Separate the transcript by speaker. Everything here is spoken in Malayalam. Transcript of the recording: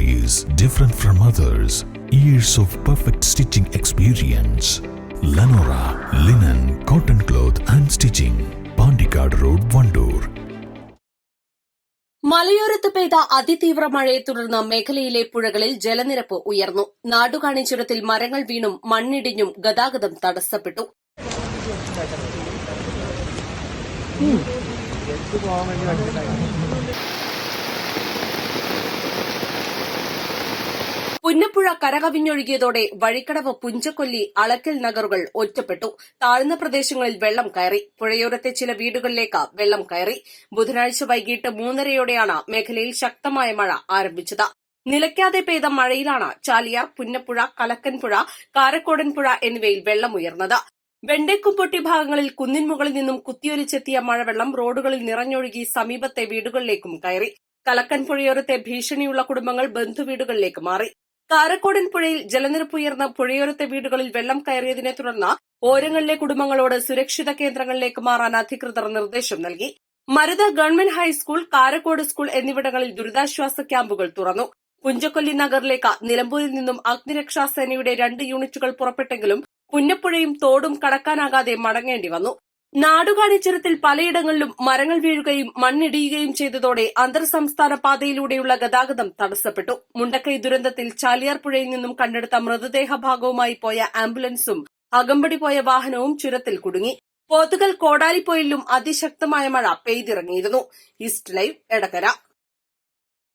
Speaker 1: is different from others. Years of perfect stitching experience. Lenora Linen, Cotton Cloth and Stitching, Pandikad Road, Vandoor.
Speaker 2: മലയോരത്ത് പെയ്ത അതിതീവ്ര മഴയെ തുടർന്ന് മേഖലയിലെ പുഴകളിൽ ജലനിരപ്പ് ഉയർന്നു. നാടുകാണി ചുരത്തിൽ മരങ്ങൾ വീണും മണ്ണിടിഞ്ഞും ഗതാഗതം തടസ്സപ്പെട്ടു. പുന്നപ്പുഴ കരകവിഞ്ഞൊഴുകിയതോടെ വഴിക്കടവ്, പുഞ്ചക്കൊല്ലി, അളക്കൽ നഗറുകൾ ഒറ്റപ്പെട്ടു. താഴ്ന്ന പ്രദേശങ്ങളിൽ വെള്ളം കയറി. പുഴയോരത്തെ ചില വീടുകളിലേക്ക് വെള്ളം കയറി. ബുധനാഴ്ച വൈകിട്ട് 3:30യോടെയാണ് മേഖലയിൽ ശക്തമായ മഴ ആരംഭിച്ചത്. നിലയ്ക്കാതെ പെയ്ത മഴയിലാണ് ചാലിയാർ, പുന്നപ്പുഴ, കലക്കൻപുഴ, കാരക്കോടൻപുഴ എന്നിവയിൽ വെള്ളമുയർന്നത്. വെണ്ടേക്കുംപൊട്ടി ഭാഗങ്ങളിൽ കുന്നിൻ മുകളിൽ നിന്നും കുത്തിയൊലിച്ചെത്തിയ മഴവെള്ളം റോഡുകളിൽ നിറഞ്ഞൊഴുകി സമീപത്തെ വീടുകളിലേക്കും കയറി. കലക്കൻപുഴയോരത്തെ ഭീഷണിയുള്ള കുടുംബങ്ങൾ ബന്ധുവീടുകളിലേക്ക് മാറി. കാരക്കോടൻ പുഴയിൽ ജലനിരപ്പ് ഉയർന്ന പുഴയോരത്തെ വീടുകളിൽ വെള്ളം കയറിയതിനെ തുടർന്ന് ഓരങ്ങളിലെ കുടുംബങ്ങളോട് സുരക്ഷിത കേന്ദ്രങ്ങളിലേക്ക് മാറാൻ അധികൃതർ നിർദ്ദേശം നൽകി. Marutha government high school, Karakode school എന്നിവിടങ്ങളിൽ ദുരിതാശ്വാസ ക്യാമ്പുകൾ തുറന്നു. പുഞ്ചക്കൊല്ലി നഗറിലേക്ക് നിലമ്പൂരിൽ നിന്നും അഗ്നിരക്ഷാസേനയുടെ 2 യൂണിറ്റുകൾ പുറപ്പെട്ടെങ്കിലും പുന്നപ്പുഴയും തോടും കടക്കാനാകാതെ മടങ്ങേണ്ടി വന്നു. നാടുകാണി ചുരത്തിൽ പലയിടങ്ങളിലും മരങ്ങൾ വീഴുകയും മണ്ണിടിയുകയും ചെയ്തതോടെ അന്തർ സംസ്ഥാന പാതയിലൂടെയുള്ള ഗതാഗതം തടസ്സപ്പെട്ടു. മുണ്ടക്കൈ ദുരന്തത്തിൽ ചാലിയാർ പുഴയിൽ നിന്നും കണ്ടെടുത്ത മൃതദേഹ ഭാഗവുമായി പോയ ആംബുലൻസും അകമ്പടി പോയ വാഹനവും ചുരത്തിൽ കുടുങ്ങി. പോത്തുകൽ കോടാലിപ്പൊയിലും അതിശക്തമായ മഴ പെയ്തിറങ്ങിയിരുന്നു. East live, Edakkara.